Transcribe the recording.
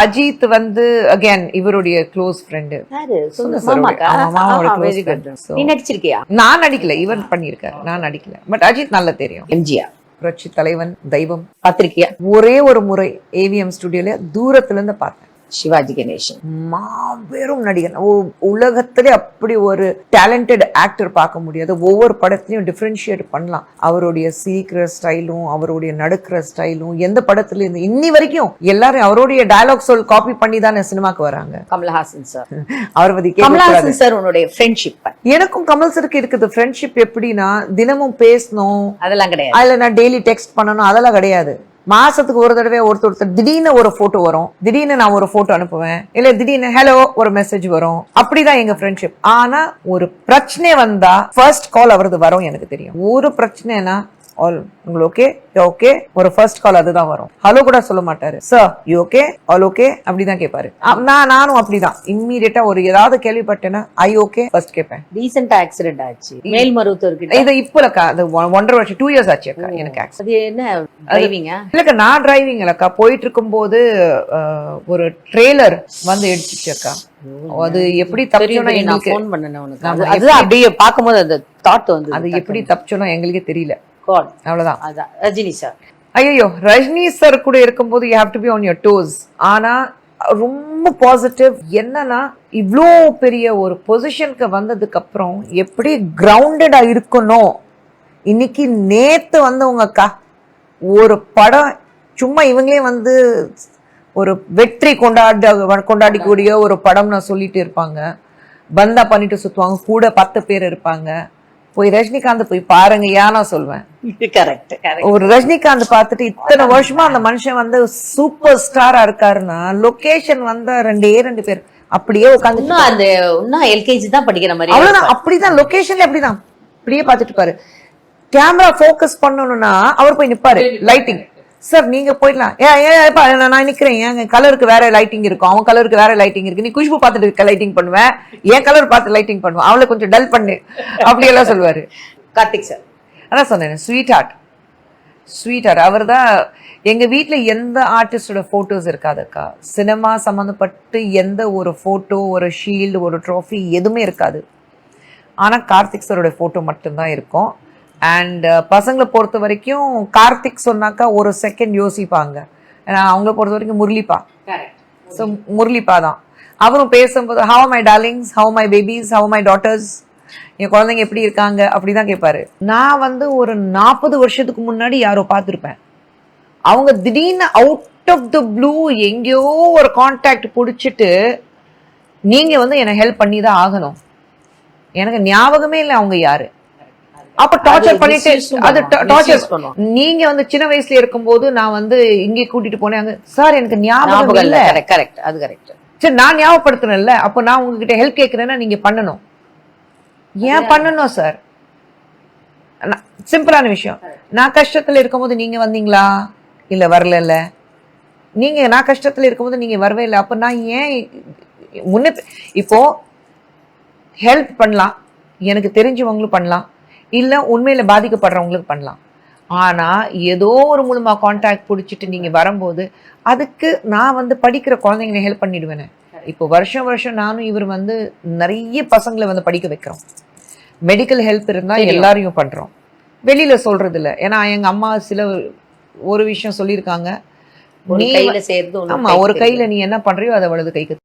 அஜித் வந்து அகைன் இவருடைய close friend. நீ நடிச்சிருக்கியா? நான் நடிக்கல, இவர் பண்ணிருக்காரு, நான் நடிக்கல. பட் அஜித் நல்லா தெரியும். எம்ஜிஆர் புரட்சி தலைவன், தெய்வம் பாத்திருக்கியா? ஒரே ஒரு முறை ஏவிஎம் ஸ்டுடியோல தூரத்துல இருந்து பார்த்தேன். சிவாஜி கணேசன் மாபெரும் நடிகன். உலகத்திலே அப்படி ஒரு டேலண்டட் ஆக்டர் பார்க்க முடியாது. ஒவ்வொரு படத்துலயும் டிஃபரன்ஷியேட் பண்ணலாம். அவருடைய சீக்கிர ஸ்டைலும் அவருடைய நடக்கிற ஸ்டைலும் எந்த படத்துல இருந்து இன்னி வரைக்கும் எல்லாரும் அவருடைய டயலாக் சொல் காப்பி பண்ணி தானே சினிமாக்கு வராங்க. கமல்ஹாசன் சார், அவர் பத்தி கமல்ஹாசன் சார் உன்னுடைய ஃப்ரெண்ட்ஷிப்? எனக்கும் கமல் சருக்கு இருக்குது ஃப்ரெண்ட்ஷிப். எப்படின்னா தினமும் பேசணும் அதெல்லாம் கிடையாது. அதுல நான் டெய்லி டெக்ஸ்ட் பண்ணணும் அதெல்லாம் கிடையாது. மாசத்துக்கு ஒரு தடவை ஒருத்தர் திடீர்னு ஒரு போட்டோ வரும், திடீர்னு நான் ஒரு போட்டோ அனுப்புவேன், இல்ல திடீர்னு ஹலோ ஒரு மெசேஜ் வரும். அப்படிதான் எங்க ஃப்ரெண்ட்ஷிப். ஆனா ஒரு பிரச்சனை வந்தா ஃபர்ஸ்ட் கால் அவரது வரும். எனக்கு தெரியும் ஒரு பிரச்சனைனா ஆல் உங்களுக்கு ஓகே ஓகே ஒரு ஃபர்ஸ்ட் கால் அதுதான் வரும். ஹலோ கூட சொல்ல மாட்டாரு. Sir you okay all okay அப்படிதான் கேட்பாரு. நானும் அப்படிதான். இம்மீடியட்டா ஒரு ஏதாவது கேள்விப்பட்டேன்னா ஐ ஓகே ஃபர்ஸ்ட் கேட்பேன். ரீசெண்டா ஆக்சிடென்ட் ஆச்சு மேல்மருவத்தூர்கிட்ட. இது இப்போலக்கா அது 1.5 வருஷம் 2 இயர்ஸ் ஆச்சு அக்கா எனக்கு ஆக்சிடென்ட். அது என்ன டிரைவிங்கா? இல்லக்கா நான் டிரைவிங் இல்லக்கா. போயிட்டு இருக்கும் போது ஒரு ட்ரெய்லர் வந்து எடுத்துச்சு அக்கா. அது எப்படி தப்பிச்சோன்னா எங்களுக்கு ஃபோன் பண்ணேன் உனக்கு. அது அப்படியே பாக்கும்போது அந்த தாட் வந்து அது எப்படி தப்பிச்சோன்னா எங்களுக்கே தெரியல. அவ்வளவுதான். அதான் ரஜினி சார். ஐயோ ரஜினி சார் கூட இருக்கும்போது you have to be on your dose. ஆனா ரொம்ப பாசிட்டிவ். என்னன்னா இவ்ளோ பெரிய ஒரு பொசிஷனுக்கு வந்ததுக்கு அப்புறம் எப்படி கிரவுண்டடா இருக்கணும். இன்னைக்கு நேத்து வந்தவங்க அக்கா ஒரு படம் சும்மா இவங்களே வந்து ஒரு வெற்றி கொண்டாடிக்கூடிய ஒரு படம் நான் சொல்லிட்டு இருப்பாங்க. பந்தா பண்ணிட்டு சுத்துவாங்க, கூட 10 பேர் இருப்பாங்க. போய் ரஜினிகாந்த் போய் பாருங்க ஏன் நான் சொல்வேன். ஒரு ரஜினிகாந்த் பார்த்துட்டு இத்தனை வருஷமா அந்த மனுஷன் வந்து சூப்பர் ஸ்டாரா இருக்காருன்னா லொகேஷன் வந்த 2 பேர் அப்படியே உட்காந்து எல்கேஜி தான் படிக்கிற மாதிரி அவ்வளவுதான். அப்படிதான் லொகேஷன்ல அப்படிதான் அப்படியே பார்த்துட்டு இருப்பாரு. கேமரா போக்கஸ் பண்ணணும்னா அவர் போய் நிப்பாரு. லைட்டிங் சார் நீங்க போயிடலாம், நான் நிக்கிறேன், என் கலருக்கு வேற லைட்டிங் இருக்கும், அவன் கலருக்கு வேற லைட்டிங் இருக்கு, நீ குஷ்பு பார்த்துட்டு லைட்டிங் பண்ணுவேன், என் கலர் பார்த்து லைட்டிங் பண்ணுவேன், அவளை கொஞ்சம் டல் பண்ணு அப்படி எல்லாம் சொல்லுவாரு. கார்த்திக் சார் அதான் சொன்னேன் ஸ்வீட் ஹார்ட். அவர் தான் எங்க வீட்டுல எந்த ஆர்டிஸ்டோட போட்டோஸ் இருக்காதுக்கா. சினிமா சம்மந்தப்பட்டு எந்த ஒரு போட்டோ, ஒரு ஷீல்டு, ஒரு ட்ராஃபி எதுவுமே இருக்காது. ஆனா கார்த்திக் சாரோட போட்டோ மட்டும்தான் இருக்கும். அண்ட் பசங்களை பொறுத்த வரைக்கும் கார்த்திக் சொன்னாக்கா ஒரு செகண்ட் யோசிப்பாங்க. ஏன்னா அவங்கள பொறுத்த வரைக்கும் முரளிப்பா. ஸோ முரளிப்பா தான். அவரும் பேசும்போது how my darlings, how my babies, how my daughters, என் குழந்தைங்க எப்படி இருக்காங்க அப்படிதான் கேட்பாரு. நான் வந்து ஒரு 40 வருஷத்துக்கு முன்னாடி யாரோ பார்த்துருப்பேன். அவங்க திடீர்னு அவுட் ஆஃப் த ப்ளூ எங்கேயோ ஒரு கான்டாக்ட் பிடிச்சிட்டு நீங்க வந்து என்னை ஹெல்ப் பண்ணி தான் ஆகணும். எனக்கு ஞாபகமே இல்லை அவங்க யாரு. அப்ப டார்ச்சர் பண்ணிட்டு அது டார்ச்சர். நீங்க வந்து சின்ன வயசுல இருக்கும்போது நான் வந்து இங்கே கூட்டிட்டு போனேன், சார் எனக்கு ஞாபகம் இல்ல. கரெக்ட், அது கரெக்ட். சரி நான் ஞாபகப்படுத்தணும்ல, அப்ப நான் உங்ககிட்ட ஹெல்ப் கேட்கிறேன்னா நீங்க பண்ணணும். ஏன் பண்ணணும் சார்? சிம்பிளான விஷயம். நான் கஷ்டத்துல இருக்கும்போது நீங்க வந்தீங்களா? இல்ல வரல. நீங்க நான் கஷ்டத்துல இருக்கும்போது நீங்க வரவே இல்லை. அப்ப நான் ஏன் முன்ன இப்போ ஹெல்ப் பண்ணலாம், எனக்கு தெரிஞ்சவங்களும் பண்ணலாம், இல்ல உண்மையில பாதிக்கப்படுறவங்களுக்கு பண்ணலாம். ஆனா ஏதோ ஒரு மூலமா கான்டாக்ட் பிடிச்சிட்டு நீங்க வரும்போது அதுக்கு நான் வந்து படிக்கிற குழந்தைங்களை ஹெல்ப் பண்ணிடுவேன். இப்போ வருஷம் நானும் இவர் வந்து நிறைய பசங்களை வந்து படிக்க வைக்கிறோம். மெடிக்கல் ஹெல்ப் இருந்தா எல்லாரையும் பண்றோம், வெளியில சொல்றது இல்ல. ஏன்னா எங்க அம்மா ஒரு விஷயம் சொல்லியிருக்காங்க, ஆமா ஒரு கையில நீ என்ன பண்றியோ அதை வலது கைக்கு